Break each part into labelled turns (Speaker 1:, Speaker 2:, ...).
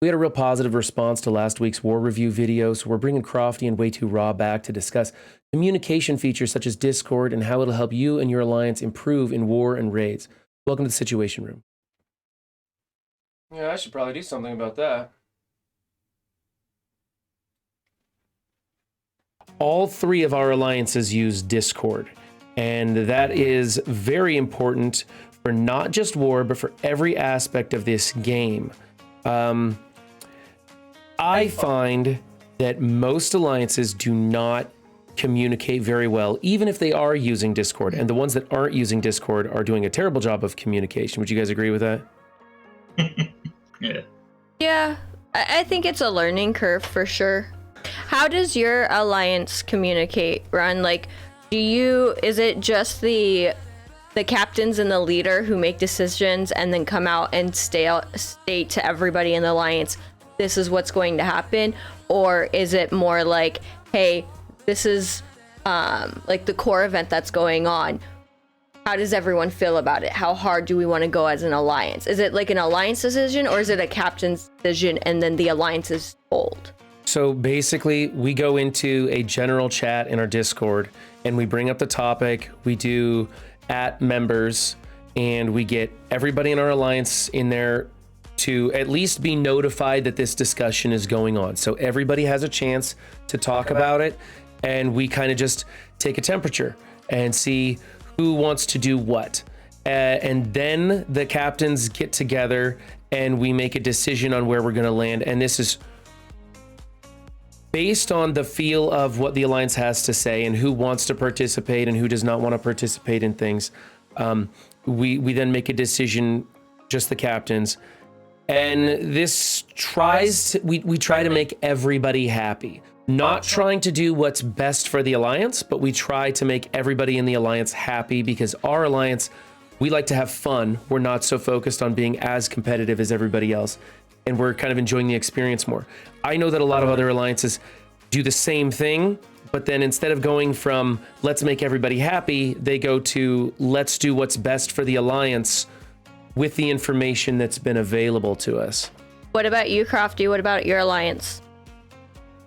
Speaker 1: We had a real positive response to last week's war review video, so we're bringing Crofty and Way Too Raw back to discuss communication features such as Discord and how it'll help you and your alliance improve in war and raids. Welcome to the Situation Room. Yeah, I should probably do something about that. All three of our alliances use Discord, and that is very important for not just war, but for every aspect of this game. I find that most alliances do not communicate very well, even if they are using Discord, and the ones that aren't using Discord are doing a terrible job of communication. Would you guys agree with that?
Speaker 2: Yeah.
Speaker 3: Yeah, I think it's a learning curve for sure. How does your alliance communicate, Ron? Like, is it just the captains and the leader who make decisions and then come out and state to everybody in the alliance, this is what's going to happen? Or is it more like, hey, this is like the core event that's going on. How does everyone feel about it? How hard do we want to go as an alliance? Is it like an alliance decision, or is it a captain's decision and then the alliance is told?
Speaker 1: So basically, we go into a general chat in our Discord and we bring up the topic. We do @members and we get everybody in our alliance in there to at least be notified that this discussion is going on. So everybody has a chance to talk about it, and we kind of just take a temperature and see who wants to do what. And then the captains get together and we make a decision on where we're going to land. And this is based on the feel of what the alliance has to say and who wants to participate and who does not want to participate in things. We then make a decision, just the captains. And this we try to make everybody happy. Not trying to do what's best for the alliance, but we try to make everybody in the alliance happy, because our alliance, we like to have fun. We're not so focused on being as competitive as everybody else, and we're kind of enjoying the experience more. I know that a lot of other alliances do the same thing, but then instead of going from let's make everybody happy, they go to let's do what's best for the alliance with the information that's been available to us.
Speaker 3: What about you, Crofty? What about your alliance?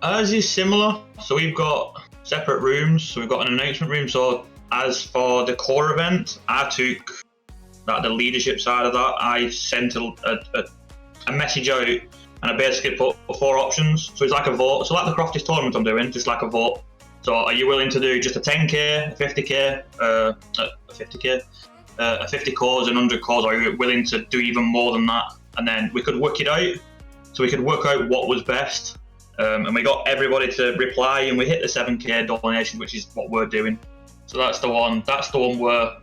Speaker 2: Ours is similar. So we've got separate rooms. So we've got an announcement room. So as for the core event, I took the leadership side of that. I sent a message out, and I basically put 4 options. So it's like a vote. So like the Crofty's tournament I'm doing, just like a vote. So are you willing to do just a 10k, a 50k, a 50 cores, and 100 cores? Are you willing to do even more than that? And then we could work it out. So we could work out what was best. And we got everybody to reply, and we hit the 7k donation, which is what we're doing. So that's the one. That's the one where,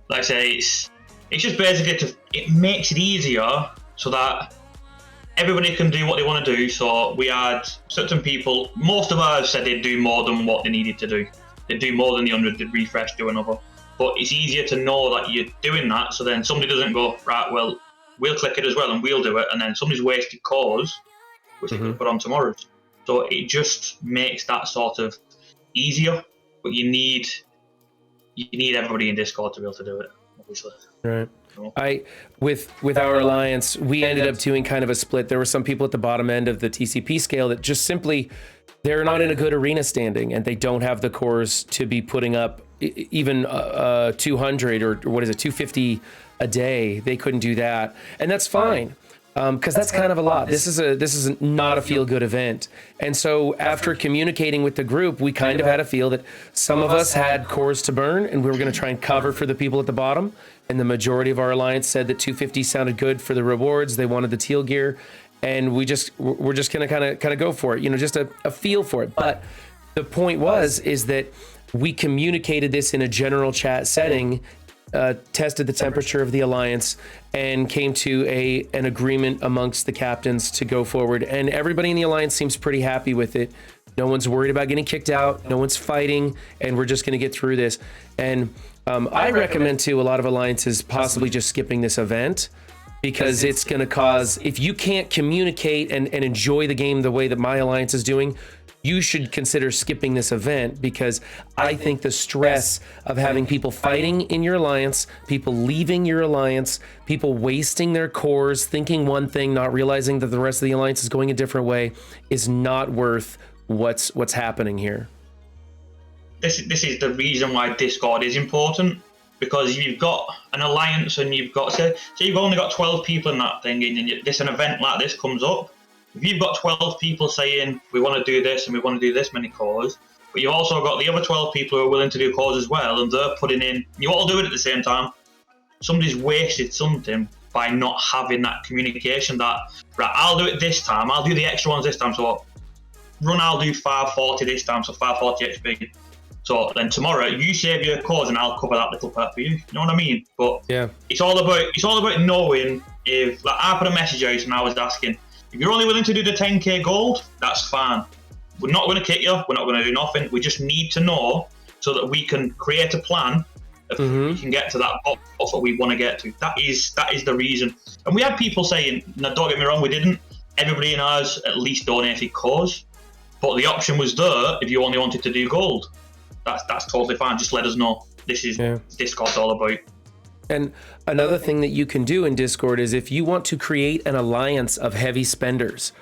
Speaker 2: like I say, it's just basically it makes it easier so that everybody can do what they want to do. So we had certain people. Most of ours said they'd do more than what they needed to do. They'd do more than the 100. They'd refresh, do another. But it's easier to know that you're doing that. So then somebody doesn't go, right, well, we'll click it as well and we'll do it. And then somebody's wasted cause, which they could put on tomorrow's. So it just makes that sort of easier, but you need everybody in Discord to be able to do it, obviously.
Speaker 1: Right. With our alliance, we ended up doing kind of a split. There were some people at the bottom end of the TCP scale that just simply, they're not in a good arena standing, and they don't have the cores to be putting up even 200 or what is it, 250 a day. They couldn't do that, and that's fine. Because that's kind of a lot. This is not a feel-good event. And so after communicating with the group, we kind of had a feel that some of us had cores to burn, and we were going to try and cover for the people at the bottom. And the majority of our alliance said that 250 sounded good for the rewards. They wanted the teal gear, and we're just going to kind of go for it. Just a feel for it. But the point is that we communicated this in a general chat setting. Tested the temperature of the alliance and came to an agreement amongst the captains to go forward, and everybody in the alliance seems pretty happy with it. No one's worried about getting kicked out, no one's fighting, and we're just going to get through this. And I recommend to a lot of alliances possibly just skipping this event, because it's going to cause, if you can't communicate and enjoy the game the way that my alliance is doing, you should consider skipping this event, because I think the stress of having people fighting in your alliance, people leaving your alliance, people wasting their cores, thinking one thing, not realizing that the rest of the alliance is going a different way, is not worth what's happening here.
Speaker 2: This is the reason why Discord is important, because you've got an alliance and you've got, say you've only got 12 people in that thing, and an event like this comes up. If you've got 12 people saying, we want to do this and we want to do this many cores, but you've also got the other 12 people who are willing to do cores as well, and they're putting in, you all do it at the same time, somebody's wasted something by not having that communication that, right, I'll do it this time, I'll do the extra ones this time, so run, I'll do 540 this time, so 540 XP. So then tomorrow you save your cores and I'll cover that little part for you. You know what I mean? But
Speaker 1: yeah,
Speaker 2: it's all about knowing. If, like, I put a message out and I was asking, if you're only willing to do the 10k gold, that's fine. We're not going to kick you. We're not going to do nothing. We just need to know so that we can create a plan if we can get to that box that we want to get to. That is the reason. And we had people saying, now don't get me wrong, we didn't. Everybody in ours at least donated cores, but the option was there if you only wanted to do gold. That's totally fine. Just let us know. This is Discord's all about.
Speaker 1: And another thing that you can do in Discord is, if you want to create an alliance of heavy spenders,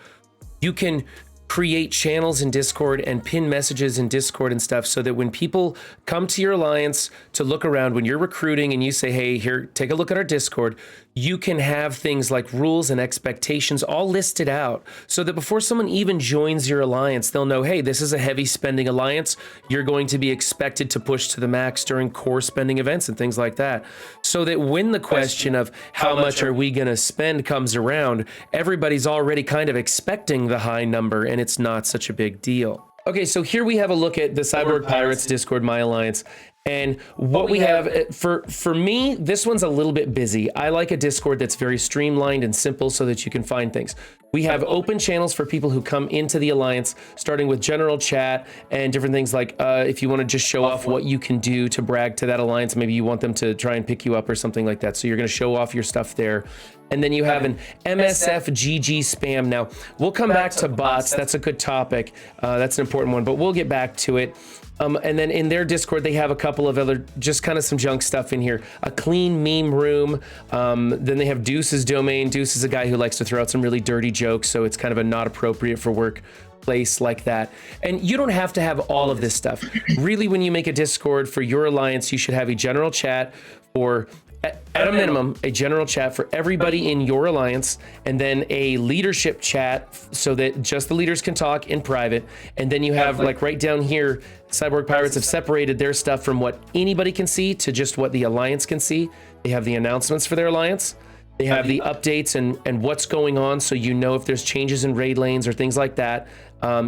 Speaker 1: you can create channels in Discord and pin messages in Discord and stuff, so that when people come to your alliance to look around, when you're recruiting and you say, hey, here, take a look at our Discord, you can have things like rules and expectations all listed out, so that before someone even joins your alliance, they'll know, hey, this is a heavy spending alliance. You're going to be expected to push to the max during core spending events and things like that. So that when the question of how much are we going to spend comes around, everybody's already kind of expecting the high number, and it's not such a big deal. Okay, so here we have a look at the Cyborg Pirates Discord, My Alliance. And what we have, for me, this one's a little bit busy. I like a Discord that's very streamlined and simple so that you can find things. We have open channels for people who come into the alliance, starting with general chat and different things like if you want to just show off what you can do to brag to that alliance, maybe you want them to try and pick you up or something like that. So you're going to show off your stuff there. And then you have an MSF GG spam. Now, we'll come back to bots. That's a good topic. That's an important one, but we'll get back to it. And then in their Discord, they have a couple of other, just kind of some junk stuff in here. A clean meme room. Then they have Deuce's domain. Deuce is a guy who likes to throw out some really dirty jokes, so it's kind of a not appropriate for work place like that. And you don't have to have all of this stuff. Really, when you make a Discord for your alliance, you should have a general chat for, at a minimum, a general chat for everybody in your alliance, and then a leadership chat so that just the leaders can talk in private. And then you have, like right down here, Cyborg Pirates have separated their stuff from what anybody can see to just what the alliance can see. They have the announcements for their alliance. They have the updates and what's going on, so you know if there's changes in raid lanes or things like that.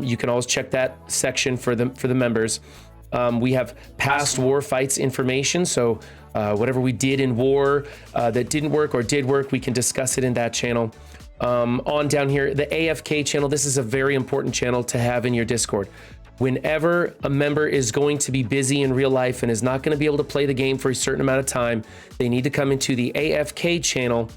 Speaker 1: You can always check that section for the members. We have past war fights information, so whatever we did in war that didn't work or did work, we can discuss it in that channel. On down here, the AFK channel, this is a very important channel to have in your Discord. Whenever a member is going to be busy in real life and is not going to be able to play the game for a certain amount of time, they need to come into the AFK channel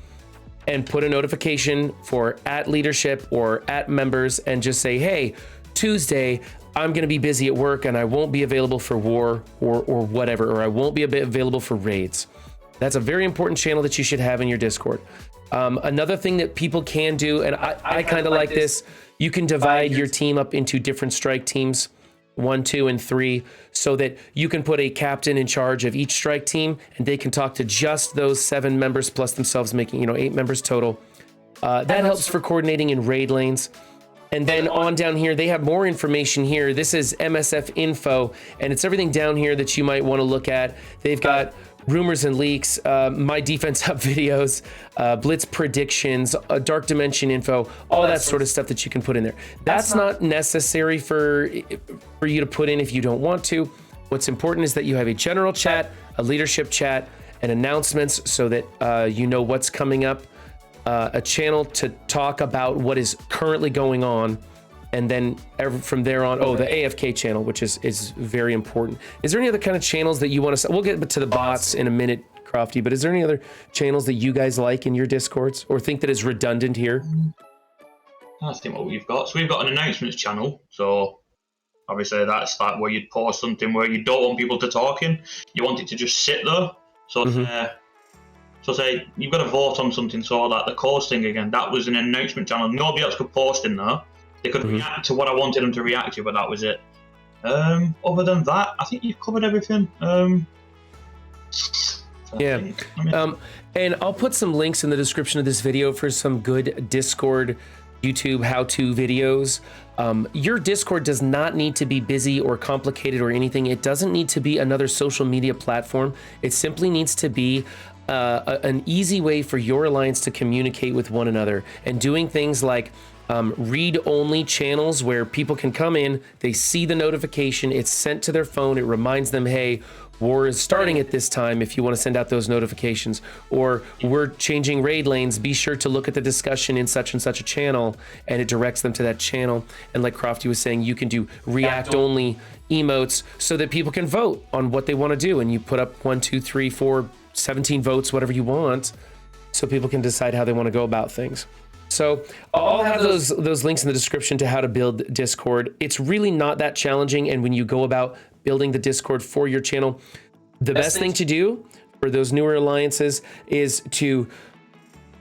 Speaker 1: and put a notification for @leadership or @members and just say, hey, Tuesday, I'm going to be busy at work and I won't be available for war or whatever, or I won't be available for raids. That's a very important channel that you should have in your Discord. Another thing that people can do, and I kind of like this, you can divide your team up into different strike teams, 1, 2, and 3, so that you can put a captain in charge of each strike team and they can talk to just those 7 members plus themselves, making 8 members total. That helps for coordinating in raid lanes. And then on down here, they have more information here. This is MSF info, and it's everything down here that you might want to look at. They've got rumors and leaks, my defense up videos, blitz predictions, dark dimension info, all that sort of stuff that you can put in there. That's not necessary for you to put in if you don't want to. What's important is that you have a general chat, a leadership chat, and announcements so that you know what's coming up. A channel to talk about what is currently going on, and then from there on, the AFK channel, which is very important. Is there any other kind of channels that you want to? We'll get to the bots in a minute, Crofty, but is there any other channels that you guys like in your Discords or think that is redundant here?
Speaker 2: I think what we've got. So we've got an announcements channel. So Obviously, that's like where you'd post something where you don't want people to talk in. You want it to just sit there. So, say you've got to vote on something. So, like the cause thing again, that was an announcement channel. Nobody else could post in there. They could react to what I wanted them to react to, but that was it. Other than that, I think you've covered everything.
Speaker 1: And I'll put some links in the description of this video for some good Discord, YouTube how-to videos. Your Discord does not need to be busy or complicated or anything. It doesn't need to be another social media platform. It simply needs to be an easy way for your alliance to communicate with one another, and doing things like read-only channels where people can come in, they see the notification, it's sent to their phone, it reminds them, hey, war is starting at this time if you want to send out those notifications, or we're changing raid lanes, be sure to look at the discussion in such and such a channel, and it directs them to that channel. And like Crofty was saying, you can do react-only emotes so that people can vote on what they want to do, and you put up 1, 2, 3, 4, 17 votes, whatever you want, so people can decide how they want to go about things. So I'll have those links in the description to how to build Discord. It's really not that challenging, and when you go about building the Discord for your channel, the best thing to do for those newer alliances is to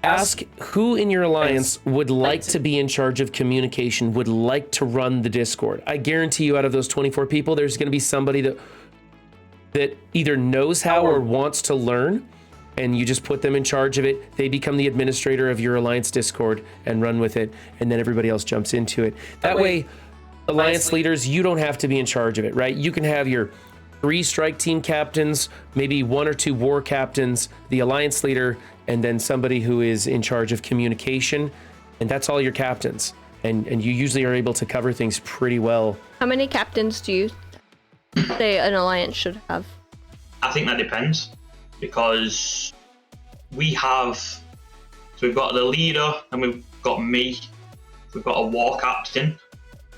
Speaker 1: ask who in your alliance would like to be in charge of communication, would like to run the Discord. I guarantee you, out of those 24 people, there's going to be somebody that either knows how or wants to learn, and you just put them in charge of it. They become the administrator of your alliance Discord and run with it, and then everybody else jumps into it. That way, alliance leaders, you don't have to be in charge of it, right? You can have your 3 strike team captains, maybe 1 or 2 war captains, the alliance leader, and then somebody who is in charge of communication, and that's all your captains. And you usually are able to cover things pretty well.
Speaker 3: How many captains do you say an alliance should have?
Speaker 2: I think that depends, because we've got the leader, and we've got me, we've got a war captain,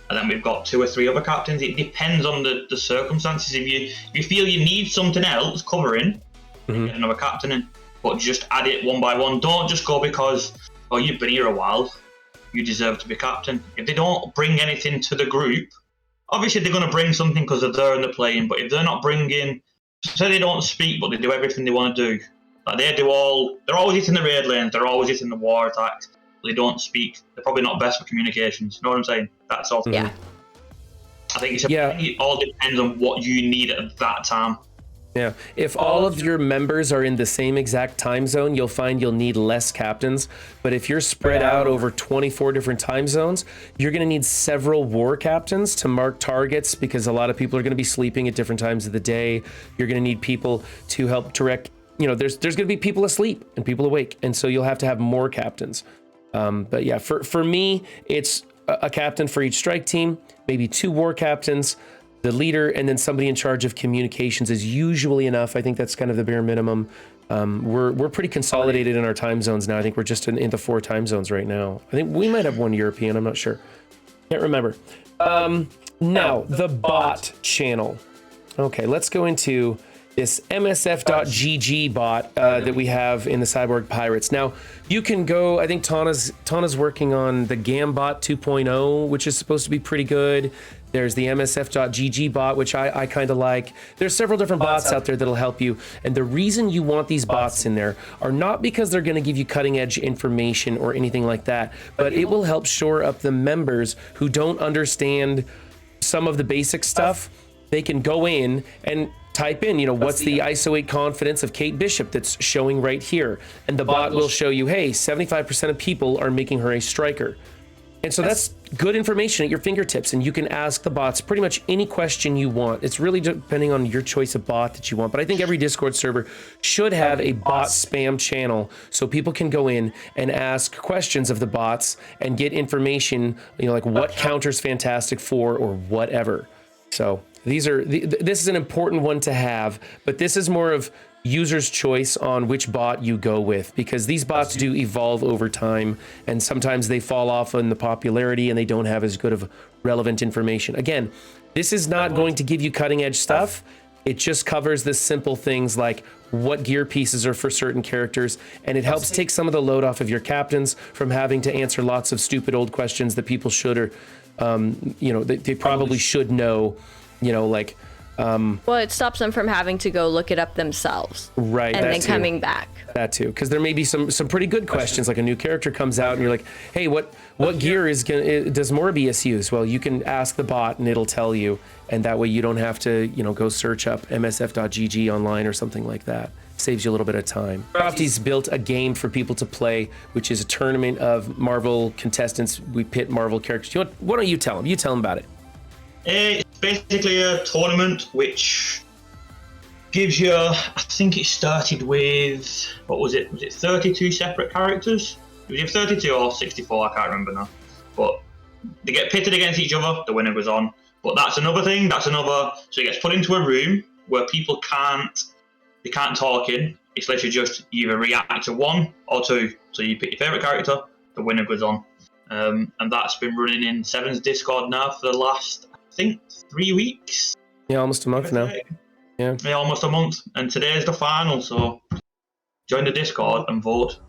Speaker 2: and then we've got 2 or 3 other captains. It depends on the circumstances. If you feel you need something else covering, get another captain in, but just add it one by one. Don't just go because, oh, you've been here a while, you deserve to be captain. If they don't bring anything to the group, obviously they're going to bring something because they're there and they're playing, but if they're not bringing, say they don't speak, but they do everything they want to do. Like they're always hitting the raid lanes, they're always hitting the war attacks, but they don't speak. They're probably not best for communications. You know what I'm saying? That's all.
Speaker 3: Yeah.
Speaker 2: I think it all depends on what you need at that time.
Speaker 1: Yeah. If all of your members are in the same exact time zone, you'll find you'll need less captains. But if you're spread out over 24 different time zones, you're going to need several war captains to mark targets, because a lot of people are going to be sleeping at different times of the day. You're going to need people to help direct, there's going to be people asleep and people awake. And so you'll have to have more captains. But yeah, for me, it's a captain for each strike team, maybe 2 war captains, the leader, and then somebody in charge of communications is usually enough. I think that's kind of the bare minimum. We're pretty consolidated in our time zones now. I think we're just in the 4 time zones right now. I think we might have 1 European. I'm not sure. Can't remember. Now, the bot channel. Okay, let's go into this MSF.gg bot that we have in the Cyborg Pirates. Now, you can go, I think Tana's working on the Gambot 2.0, which is supposed to be pretty good. There's the MSF.gg bot, which I kind of like. There's several different bots out there that'll help you. And the reason you want these bots in there are not because they're going to give you cutting edge information or anything like that, but it will help shore up the members who don't understand some of the basic stuff. They can go in and type in, what's the ISO 8 confidence of Kate Bishop that's showing right here. And the bot will show you, hey, 75% of people are making her a striker. And so that's good information at your fingertips, and you can ask the bots pretty much any question you want. It's really depending on your choice of bot that you want. But I think every Discord server should have a bot spam channel so people can go in and ask questions of the bots and get information, like what counter's fantastic for or whatever. So this is an important one to have, but this is more of user's choice on which bot you go with, because these bots do evolve over time, and sometimes they fall off in the popularity and they don't have as good of relevant information. Again, this is not going to give you cutting edge stuff. It just covers the simple things like what gear pieces are for certain characters, and it helps take some of the load off of your captains from having to answer lots of stupid old questions that people should or they probably should know, like.
Speaker 3: Well, it stops them from having to go look it up themselves.
Speaker 1: Right.
Speaker 3: And then coming back.
Speaker 1: That too. Because there may be some pretty good questions, like a new character comes out and you're like, hey, what gear does Morbius use? Well, you can ask the bot and it'll tell you. And that way you don't have to, go search up msf.gg online or something like that. Saves you a little bit of time. Crofty's built a game for people to play, which is a tournament of Marvel contestants. We pit Marvel characters. Why don't you tell them? You tell them about it.
Speaker 2: It's basically a tournament which gives you, I think it started with, what was it? Was it 32 separate characters? Was it 32 or 64? I can't remember now. But they get pitted against each other, the winner goes on. But that's another thing, so it gets put into a room where people can't talk in. It's literally just either react to one or two. So you pick your favourite character, the winner goes on. And that's been running in Seven's Discord now for the last, I think, 3 weeks.
Speaker 1: Yeah, almost a month now. Yeah,
Speaker 2: almost a month. And today's the final, so join the Discord and vote.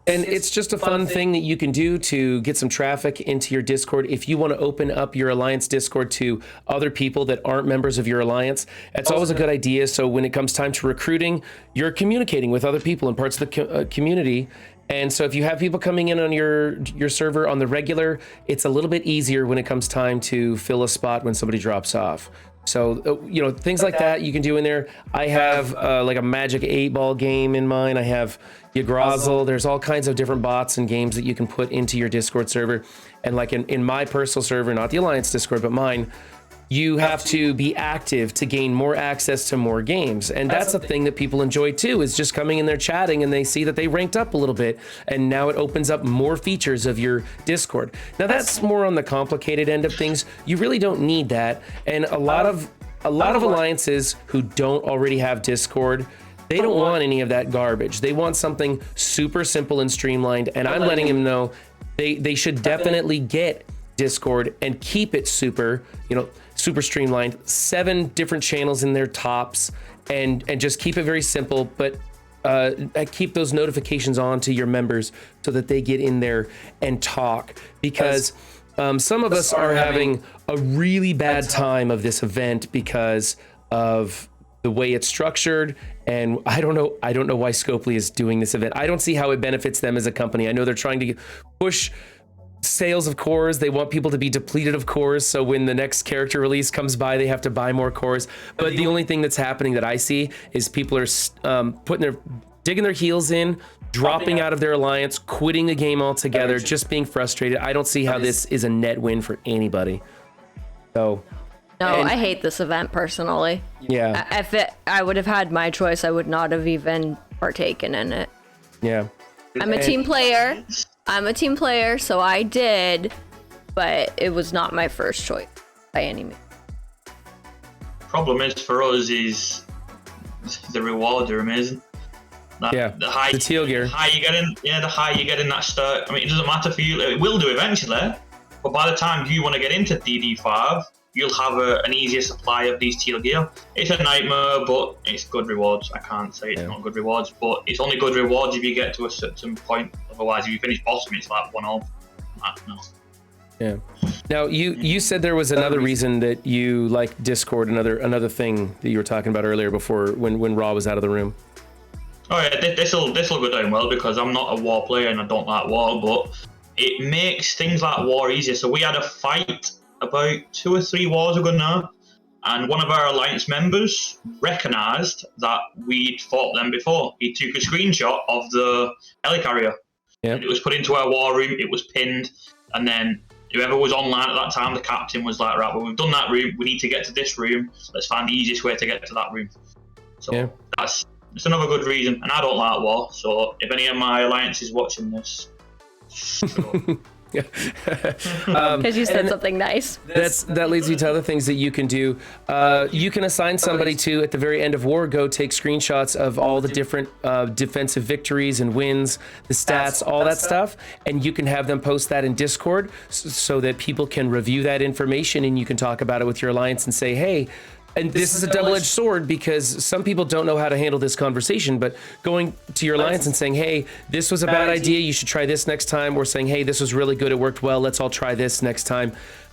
Speaker 1: And it's just a fun thing that you can do to get some traffic into your Discord. If you want to open up your Alliance Discord to other people that aren't members of your Alliance, it's always a good idea. So when it comes time to recruiting, you're communicating with other people in parts of the community. And so if you have people coming in on your server on the regular, it's a little bit easier when it comes time to fill a spot when somebody drops off. So, things like that you can do in there. I have like a Magic 8-Ball game in mine. I have Yggdrasil. There's all kinds of different bots and games that you can put into your Discord server. And like in my personal server, not the Alliance Discord, but mine, you have to be active to gain more access to more games. And that's a thing that people enjoy too, is just coming in there chatting and they see that they ranked up a little bit. And now it opens up more features of your Discord. Now that's more on the complicated end of things. You really don't need that. And a lot of alliances who don't already have Discord, they don't want any of that garbage. They want something super simple and streamlined. And I'm letting them know they should definitely get Discord and keep it super streamlined, 7 different channels in their tops, and just keep it very simple, but keep those notifications on to your members so that they get in there and talk, because some of us are having a really bad time of this event because of the way it's structured. And I don't know why Scopely is doing this event. I don't see how it benefits them as a company. I know they're trying to push sales of cores. They want people to be depleted of cores, so when the next character release comes by, they have to buy more cores. But the only thing that's happening that I see is people are digging their heels in, dropping out of their alliance, quitting the game altogether, just being frustrated. I don't see how this is a net win for anybody. So
Speaker 3: I hate this event personally.
Speaker 1: Yeah.
Speaker 3: If I would have had my choice, I would not have even partaken in it.
Speaker 1: Yeah.
Speaker 3: I'm a team player, so I did, but it was not my first choice by any means.
Speaker 2: Problem is for us is the rewards are amazing. The
Speaker 1: teal gear.
Speaker 2: The higher you get in that start. I mean, it doesn't matter for you. It will do eventually, but by the time you want to get into DD5, you'll have an easier supply of these teal gear. It's a nightmare, but it's good rewards. I can't say it's not good rewards, but it's only good rewards if you get to a certain point. Otherwise, if you finish bottom, it's like 1-0. No.
Speaker 1: Yeah. Now, you said there was another reason that you like Discord, another thing that you were talking about earlier before when Raw was out of the room.
Speaker 2: Oh yeah, this'll go down well because I'm not a war player and I don't like war, but it makes things like war easier. So we had a fight about 2 or 3 wars ago now, and one of our alliance members recognised that we'd fought them before. He took a screenshot of the helicarrier.
Speaker 1: Yeah.
Speaker 2: It was put into our war room, it was pinned, and then whoever was online at that time, the captain was like, right, well, we've done that room, we need to get to this room, let's find the easiest way to get to that room. So it's another good reason, and I don't like war, so if any of my alliances watching this,
Speaker 3: because you said something nice.
Speaker 1: That leads me to other things that you can do. You can assign somebody to, at the very end of war, go take screenshots of all the different defensive victories and wins, the stats, all that stuff, and you can have them post that in Discord so that people can review that information, and you can talk about it with your alliance and say, hey, And this is a double-edged sword because some people don't know how to handle this conversation, but going to your alliance and saying, hey, this was a bad idea, you should try this next time, or saying, hey, this was really good, it worked well, let's all try this next time.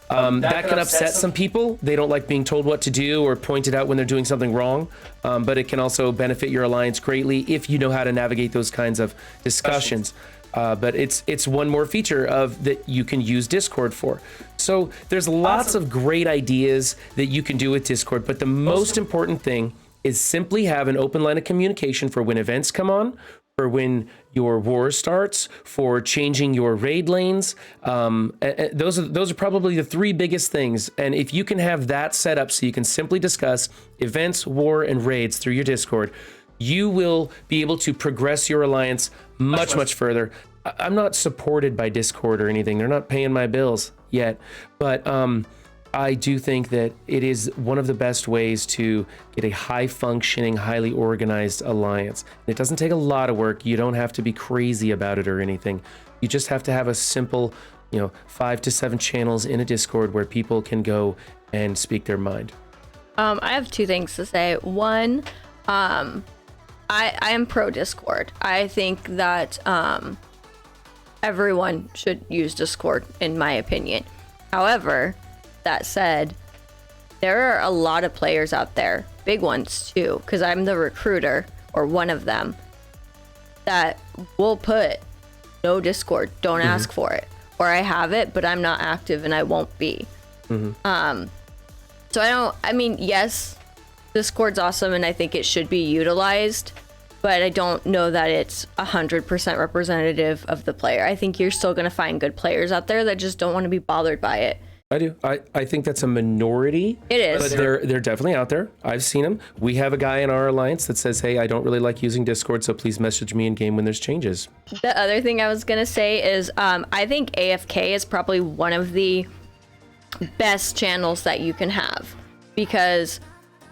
Speaker 1: That can upset some people. They don't like being told what to do or pointed out when they're doing something wrong, but it can also benefit your alliance greatly if you know how to navigate those kinds of discussions. But it's one more feature of that you can use Discord for. So there's lots of great ideas that you can do with Discord, but the most important thing is simply have an open line of communication for when events come on, for when your war starts, for changing your raid lanes. Those are probably the three biggest things. And if you can have that set up so you can simply discuss events, war, and raids through your Discord, you will be able to progress your alliance much further. I'm not supported by Discord or anything. They're not paying my bills yet. But I do think that it is one of the best ways to get a high-functioning, highly organized alliance. It doesn't take a lot of work. You don't have to be crazy about it or anything. You just have to have a simple, 5 to 7 channels in a Discord where people can go and speak their mind.
Speaker 3: I have 2 things to say. One, I am pro Discord. I think that everyone should use Discord, in my opinion. However, that said, there are a lot of players out there, big ones too, because I'm the recruiter, or one of them, that will put no Discord, don't ask for it. Or I have it, but I'm not active and I won't be. So yes, Discord's awesome and I think it should be utilized, but I don't know that it's 100% representative of the player. I think you're still going to find good players out there that just don't want to be bothered by it.
Speaker 1: I do. I think that's a minority.
Speaker 3: It is.
Speaker 1: But they're definitely out there. I've seen them. We have a guy in our alliance that says, hey, I don't really like using Discord, so please message me in game when there's changes.
Speaker 3: The other thing I was going to say is I think AFK is probably one of the best channels that you can have, because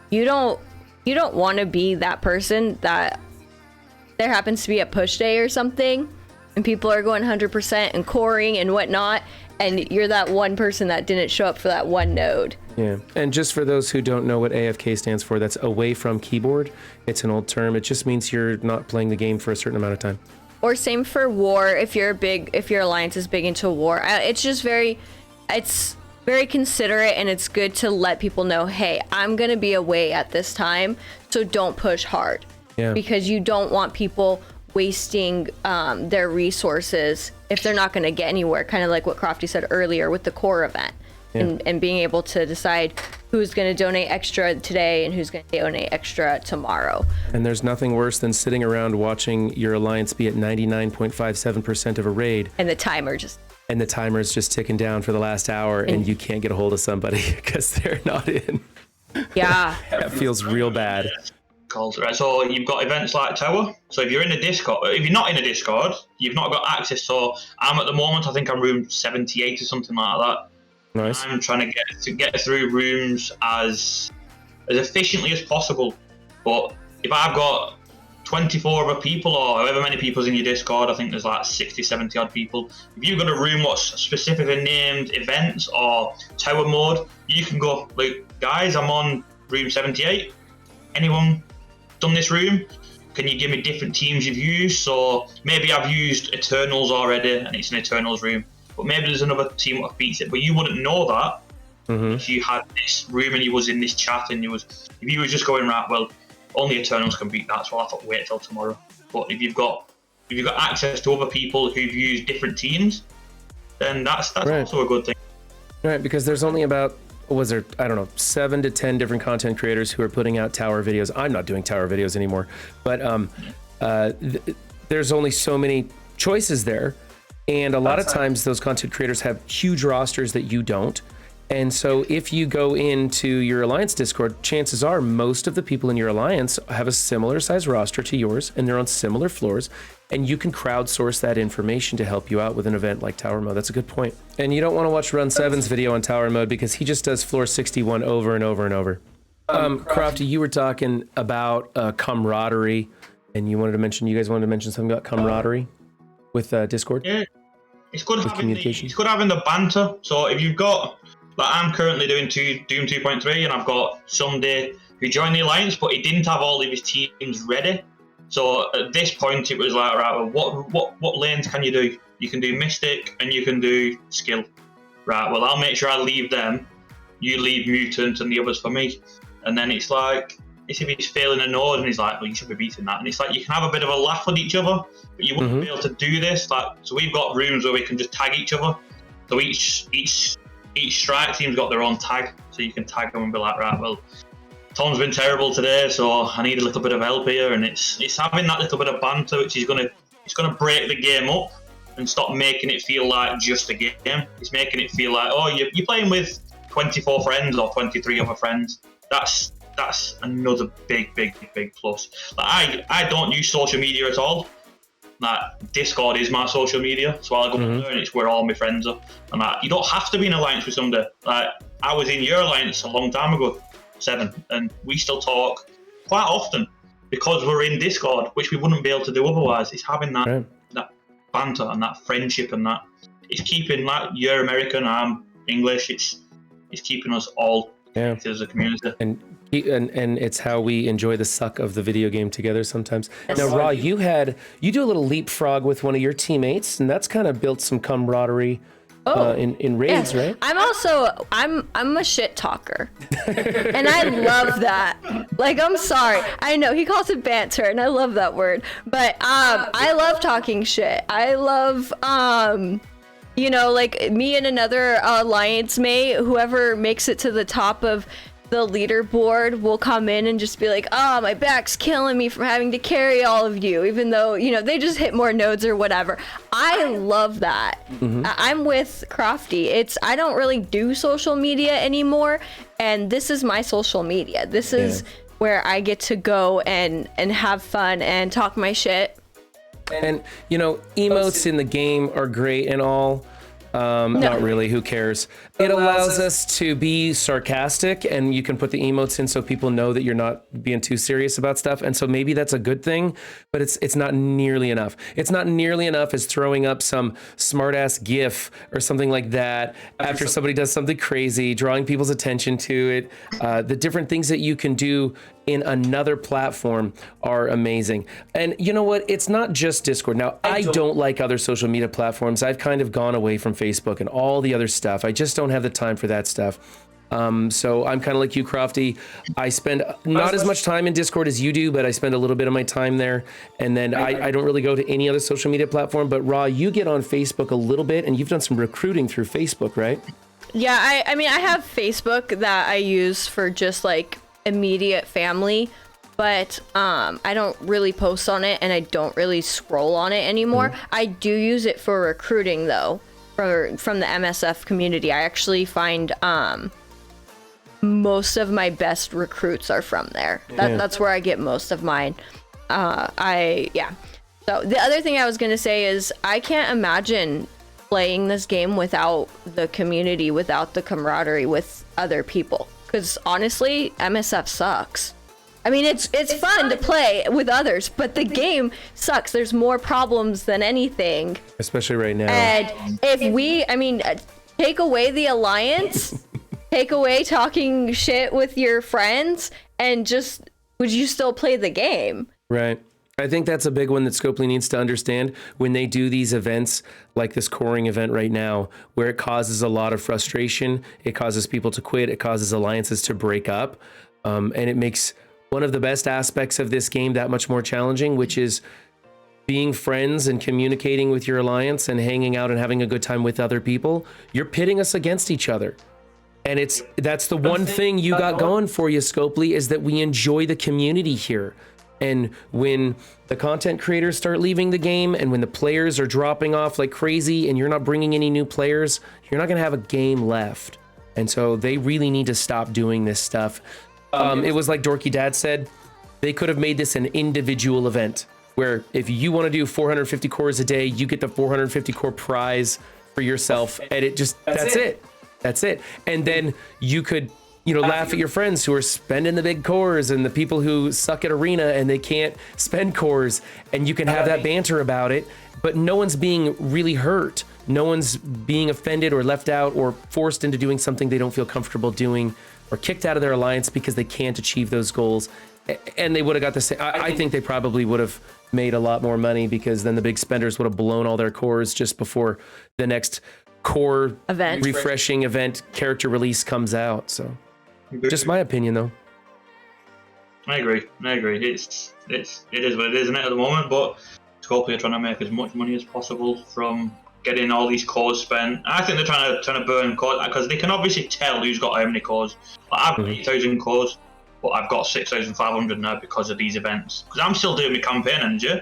Speaker 3: you don't want to be that person that there happens to be a push day or something and people are going 100% and coring and whatnot, and you're that one person that didn't show up for that one node.
Speaker 1: Yeah, and just for those who don't know what AFK stands for, that's away from keyboard. It's an old term. It just means you're not playing the game for a certain amount of time.
Speaker 3: Or same for war. If your alliance is big into war, it's very considerate, and it's good to let people know, hey, I'm gonna be away at this time, so don't push hard.
Speaker 1: Yeah.
Speaker 3: Because you don't want people wasting their resources if they're not going to get anywhere, kind of like what Crofty said earlier with the core event. Yeah. And being able to decide who's going to donate extra today and who's going to donate extra tomorrow.
Speaker 1: And there's nothing worse than sitting around watching your alliance be at 99.57% of a raid.
Speaker 3: And the timer just...
Speaker 1: And the timer's just ticking down for the last hour and you can't get a hold of somebody because they're not in.
Speaker 3: Yeah.
Speaker 1: That feels real bad.
Speaker 2: Right, so you've got events like Tower. So if you're in a Discord, if you're not in a Discord, you've not got access. So I'm at the moment, I think I'm room 78 or something like that.
Speaker 1: Nice.
Speaker 2: I'm trying to get through rooms as efficiently as possible. But if I've got 24 other people, or however many people's in your Discord, I think there's like 60, 70 odd people. If you've got a room what's specifically named events or Tower mode, you can go, like, guys, I'm on room 78. Anyone done this room? Can you give me different teams you've used? So maybe I've used Eternals already and it's an Eternals room, but maybe there's another team that beats it, but you wouldn't know that if you had this room and you was in this chat and if you were just going, right, well, only Eternals can beat that, so I thought wait till tomorrow. But if you've got access to other people who've used different teams, then that's
Speaker 1: right.
Speaker 2: Also a good thing.
Speaker 1: Right, because there's only about 7 to 10 different content creators who are putting out tower videos. I'm not doing tower videos anymore, but there's only so many choices there. And a lot of times those content creators have huge rosters that you don't. And so if you go into your alliance Discord, chances are most of the people in your alliance have a similar size roster to yours and they're on similar floors. And you can crowdsource that information to help you out with an event like Tower Mode. That's a good point. And you don't want to watch Run 7's video on Tower Mode because he just does floor 61 over and over and over. Crofty, you were talking about camaraderie, and you guys wanted to mention something about camaraderie with Discord?
Speaker 2: Yeah, it's good having the banter. So if you've got But I'm currently doing Doom 2.3, and I've got Sunday who joined the Alliance, but he didn't have all of his teams ready. So at this point, it was like, right, well, what lanes can you do? You can do Mystic and you can do Skill. Right, well, I'll make sure I leave them. You leave Mutant and the others for me. And then it's like, it's if he's failing a node and he's like, well, you should be beating that. And it's like, you can have a bit of a laugh with each other, but you wouldn't be able to do this. Like, so we've got rooms where we can just tag each other. So each strike team's got their own tag. So you can tag them and be like, right, well, Tom's been terrible today, so I need a little bit of help here. And it's having that little bit of banter, which is gonna break the game up and stop making it feel like just a game. It's making it feel like, oh, you're playing with 24 friends or 23 other friends. That's another big plus. Like, I don't use social media at all. Like, Discord is my social media, so I'll go on there and it's where all my friends are. And like, you don't have to be in alliance with somebody. Like, I was in your alliance a long time ago, 7, and we still talk quite often because we're in Discord, which we wouldn't be able to do otherwise. It's having that that banter and that friendship, and that it's keeping, like, you're American, I'm English. It's keeping us all connected as a community. And
Speaker 1: it's how we enjoy the suck of the video game together sometimes. Now, Raw, you do a little leapfrog with one of your teammates, and that's kind of built some camaraderie in raids, right?
Speaker 3: I'm a shit talker, and I love that. Like, I'm sorry, I know he calls it banter, and I love that word, but I love talking shit. I love like, me and another alliance mate, whoever makes it to the top of the leaderboard will come in and just be like, oh, my back's killing me from having to carry all of you, even though, they just hit more nodes or whatever. I love that. I'm with Crofty. I don't really do social media anymore, and this is my social media. This is where I get to go and have fun and talk my shit.
Speaker 1: And, emotes in the game are great and all. Not really, who cares? It allows us to be sarcastic, and you can put the emotes in so people know that you're not being too serious about stuff. And so maybe that's a good thing, but it's not nearly enough. It's not nearly enough as throwing up some smart ass GIF or something like that after somebody does something crazy, drawing people's attention to it. The different things that you can do in another platform are amazing. And you know what? It's not just Discord. Now, I don't like other social media platforms. I've kind of gone away from Facebook and all the other stuff. I just don't have the time for that stuff. So I'm kind of like you, Crofty. I spend not as much time in Discord as you do, but I spend a little bit of my time there. And then I don't really go to any other social media platform. But Raw, you get on Facebook a little bit, and you've done some recruiting through Facebook, right?
Speaker 3: Yeah, I mean, I have Facebook that I use for just, like, immediate family, but I don't really post on it, and I don't really scroll on it anymore. I do use it for recruiting, though, from the MSF community. I actually find most of my best recruits are from there. That's where I get most of mine. So the other thing I was gonna say is, I can't imagine playing this game without the community, without the camaraderie with other people. Because honestly, MSF sucks. I mean, it's fun to play with others, but the game sucks. There's more problems than anything.
Speaker 1: Especially right now.
Speaker 3: And take away the alliance, take away talking shit with your friends, and just, would you still play the game?
Speaker 1: Right. I think that's a big one that Scopely needs to understand when they do these events, like this coring event right now, where it causes a lot of frustration. It causes people to quit. It causes alliances to break up. And it makes one of the best aspects of this game that much more challenging, which is being friends and communicating with your alliance and hanging out and having a good time with other people. You're pitting us against each other. And that's the one thing you got going for you, Scopely, is that we enjoy the community here. And when the content creators start leaving the game, and when the players are dropping off like crazy, and you're not bringing any new players, you're not going to have a game left. And so they really need to stop doing this stuff. It was like Dorky Dad said, they could have made this an individual event where if you want to do 450 cores a day, you get the 450 core prize for yourself. And that's it. And then you could, laugh at your friends who are spending the big cores and the people who suck at arena and they can't spend cores, and you can have that banter about it, but no one's being really hurt. no one's being offended or left out or forced into doing something they don't feel comfortable doing, or kicked out of their alliance because they can't achieve those goals. And they would have got the same. I think they probably would have made a lot more money, because then the big spenders would have blown all their cores just before the next core refreshing event character release comes out. So just my opinion, though.
Speaker 2: I agree. It is what it is, isn't it, at the moment? But Scorpio are trying to make as much money as possible from getting all these cores spent. I think they're trying to burn cores, because they can obviously tell who's got how many cores. Like, I've got 8,000 cores, but I've got 6,500 now because of these events. Because I'm still doing my campaign energy,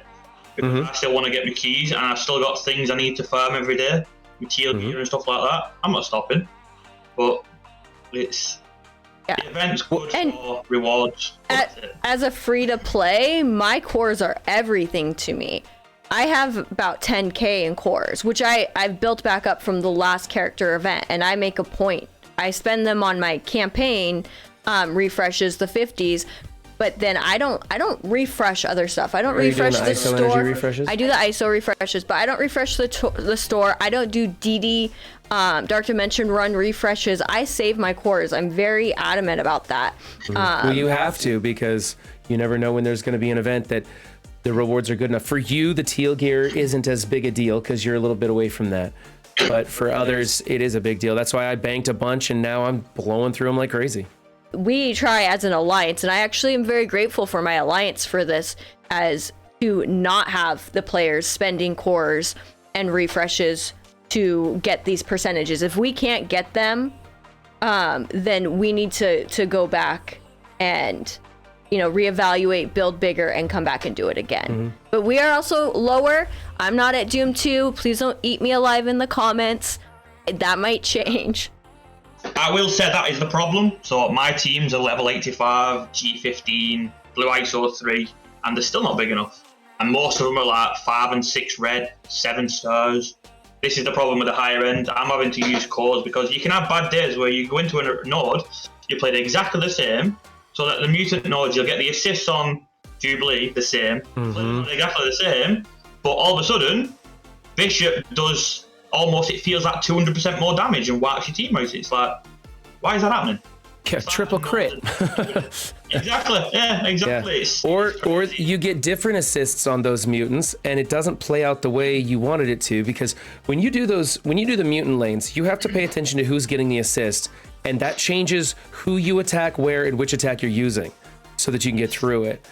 Speaker 2: because I still want to get my keys, and I've still got things I need to farm every day, my teal gear and stuff like that. I'm not stopping, but it's the event's good for rewards.
Speaker 3: As a free-to-play, my cores are everything to me. I have about 10k in cores, which I've built back up from the last character event, and I make a point. I spend them on my campaign refreshes, the 50s, but then I don't refresh other stuff. I don't refresh the store. I do the ISO refreshes, but I don't refresh the store. I don't do DD Dark Dimension run refreshes. I save my cores. I'm very adamant about that.
Speaker 1: Well, you have to, because you never know when there's going to be an event that the rewards are good enough. For you, the teal gear isn't as big a deal because you're a little bit away from that. But for others, it is a big deal. That's why I banked a bunch, and now I'm blowing through them like crazy.
Speaker 3: We try as an alliance, and I actually am very grateful for my alliance for this, as to not have the players spending cores and refreshes to get these percentages. If we can't get them, then we need to go back and reevaluate, build bigger, and come back and do it again. But we are also lower. I'm not at Doom 2. Please don't eat me alive in the comments. That might change.
Speaker 2: I will say that is the problem. So my teams are level 85, G15, Blue ISO 3, and they're still not big enough. And most of them are like 5 and 6 red, 7 stars. This is the problem with the higher end. I'm having to use cores, because you can have bad days where you go into a node, you played exactly the same, so that the mutant nodes, you'll get the assists on Jubilee the same, exactly the same, but all of a sudden, Bishop does almost, it feels like 200% more damage and wipes your team out. It's like, why is that happening?
Speaker 1: Yeah, triple crit.
Speaker 2: Exactly. Yeah, exactly.
Speaker 1: Yeah. Or you get different assists on those mutants, and it doesn't play out the way you wanted it to, because when you do the mutant lanes, you have to pay attention to who's getting the assist, and that changes who you attack, where, and which attack you're using, so that you can get through it.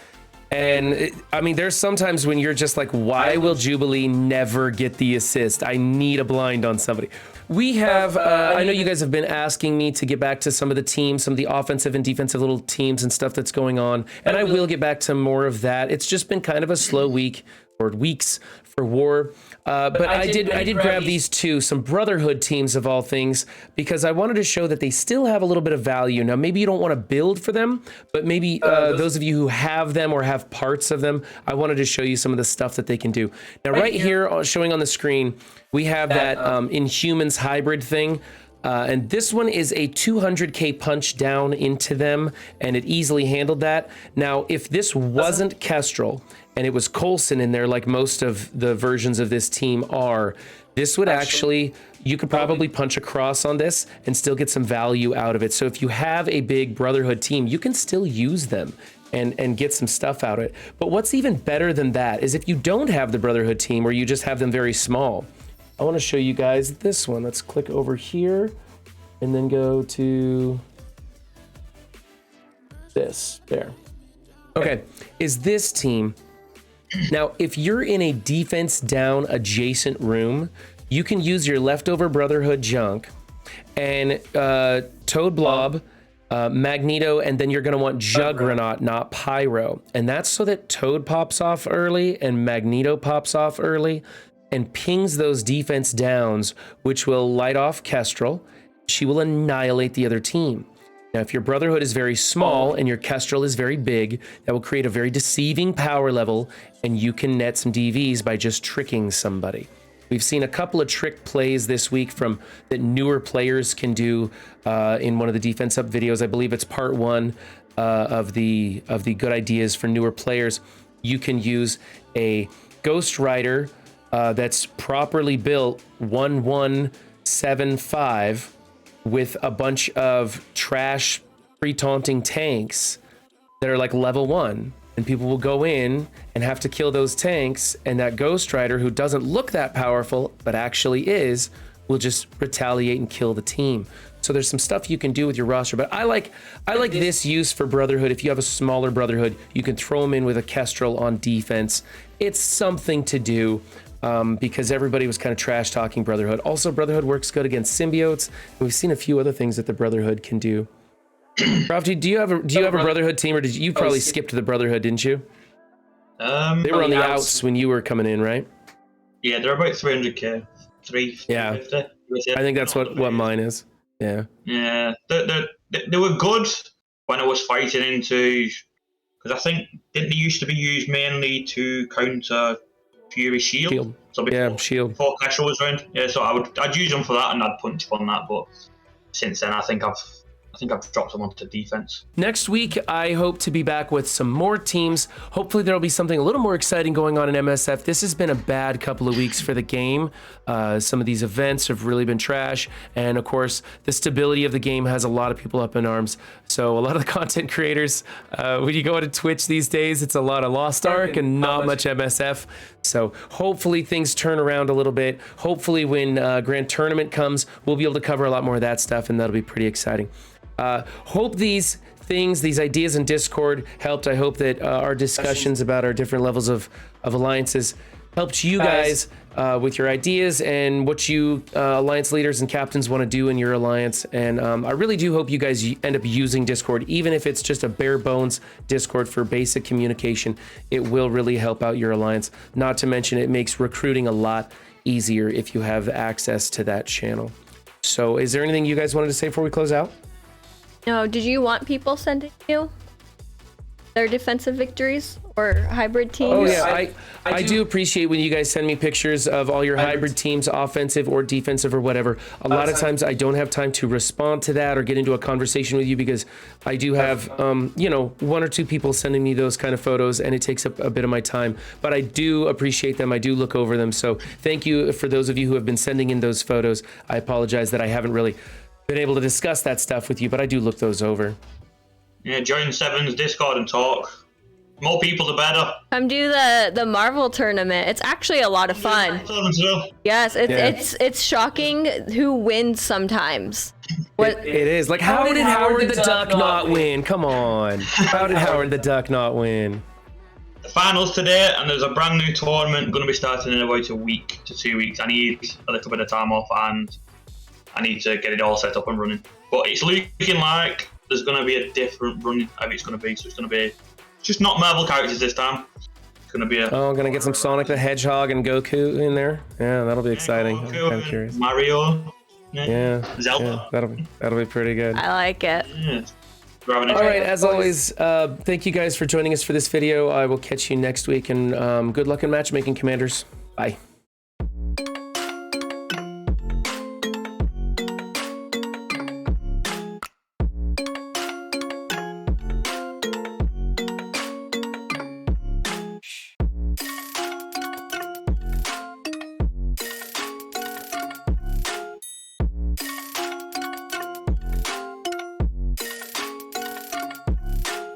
Speaker 1: And there's sometimes when you're just like, why will Jubilee never get the assist? I need a blind on somebody. We have, I know you guys have been asking me to get back to some of the teams, some of the offensive and defensive little teams and stuff that's going on. And I will get back to more of that. It's just been kind of a slow week, or weeks, for War. But I did grab these two, some Brotherhood teams of all things, because I wanted to show that they still have a little bit of value. Now, maybe you don't want to build for them, but maybe those of you who have them or have parts of them, I wanted to show you some of the stuff that they can do. Now, right here, showing on the screen, we have that Inhumans hybrid thing. And this one is a 200k punch down into them, and it easily handled that. Now, if this wasn't Kestrel, and it was Coulson in there, like most of the versions of this team are, this would actually, you could probably punch across on this and still get some value out of it. So if you have a big Brotherhood team, you can still use them and get some stuff out of it. But what's even better than that is if you don't have the Brotherhood team, or you just have them very small. I want to show you guys this one. Let's click over here and then go to this. There. Okay, is this team. Now, if you're in a defense down adjacent room, you can use your leftover Brotherhood junk and Toad Blob, Magneto, and then you're going to want Juggernaut, not Pyro. And that's so that Toad pops off early and Magneto pops off early and pings those defense downs, which will light off Kestrel. She will annihilate the other team. Now, if your Brotherhood is very small and your Kestrel is very big, that will create a very deceiving power level, and you can net some DVs by just tricking somebody. We've seen a couple of trick plays this week that newer players can do in one of the Defense Up videos. I believe it's part 1 of the good ideas for newer players. You can use a Ghost Rider that's properly built 1175 with a bunch of trash pre-taunting tanks that are like level 1, and people will go in and have to kill those tanks, and that Ghost Rider, who doesn't look that powerful but actually is, will just retaliate and kill the team. So there's some stuff you can do with your roster, but I like this use for Brotherhood. If you have a smaller Brotherhood, you can throw them in with a Kestrel on defense. It's something to do. Because everybody was kind of trash talking Brotherhood. Also, Brotherhood works good against symbiotes. And we've seen a few other things that the Brotherhood can do. Crofty, do you have a Brotherhood team, or did you probably skip to the Brotherhood, didn't you? They were on the outs when you were coming in, right?
Speaker 2: Yeah, they're about 300k, 350.
Speaker 1: Yeah, I think that's what mine is. Yeah.
Speaker 2: Yeah, they were good when I was fighting into, because I think didn't they used to be used mainly to counter Fury Shield. So before,
Speaker 1: Shield.
Speaker 2: Before Clash was around. Yeah, so I'd use them for that and I'd punch on that, but since then I think I've dropped them onto defense.
Speaker 1: Next week, I hope to be back with some more teams. Hopefully there'll be something a little more exciting going on in MSF. This has been a bad couple of weeks for the game. Some of these events have really been trash. And of course, the stability of the game has a lot of people up in arms. So a lot of the content creators, when you go to Twitch these days, it's a lot of Lost Ark and not much MSF. So hopefully things turn around a little bit. Hopefully when Grand Tournament comes, we'll be able to cover a lot more of that stuff, and that'll be pretty exciting. Hope these things, these ideas in Discord helped. I hope that our discussions about our different levels of alliances helped you guys with your ideas and what you alliance leaders and captains want to do in your alliance. And I really do hope you guys end up using Discord, even if it's just a bare bones Discord for basic communication. It will really help out your alliance. Not to mention it makes recruiting a lot easier if you have access to that channel. So is there anything you guys wanted to say before we close out?
Speaker 3: No, did you want people sending you their defensive victories or hybrid teams?
Speaker 1: Oh yeah, I do appreciate when you guys send me pictures of all your hybrid teams, offensive or defensive or whatever. A lot of times I don't have time to respond to that or get into a conversation with you because I do have, one or two people sending me those kind of photos, and it takes up a bit of my time. But I do appreciate them. I do look over them. So thank you for those of you who have been sending in those photos. I apologize that I haven't really been able to discuss that stuff with you, but I do look those over.
Speaker 2: Yeah, join Seven's Discord and talk. More people, the better.
Speaker 3: Come do the Marvel tournament. It's actually a lot of fun. Yes, it's shocking who wins sometimes.
Speaker 1: It is. Like, how did Howard the Duck not win? Come on. How did Howard the Duck not win?
Speaker 2: The finals today, and there's a brand new tournament going to be starting in about a week to 2 weeks. I need a little bit of time off, and I need to get it all set up and running. But it's looking like there's going to be a different run of it's going to be. So it's going to be just not Marvel characters this time. It's going to be
Speaker 1: going to get some Sonic the Hedgehog and Goku in there. Yeah, that'll be exciting.
Speaker 2: Goku,
Speaker 1: I'm kind of curious.
Speaker 2: Mario.
Speaker 1: Yeah.
Speaker 2: Zelda.
Speaker 1: Yeah, that'll be pretty good.
Speaker 3: I like it.
Speaker 2: Yeah.
Speaker 1: All right, as always, thank you guys for joining us for this video. I will catch you next week, and good luck in matchmaking, Commanders. Bye.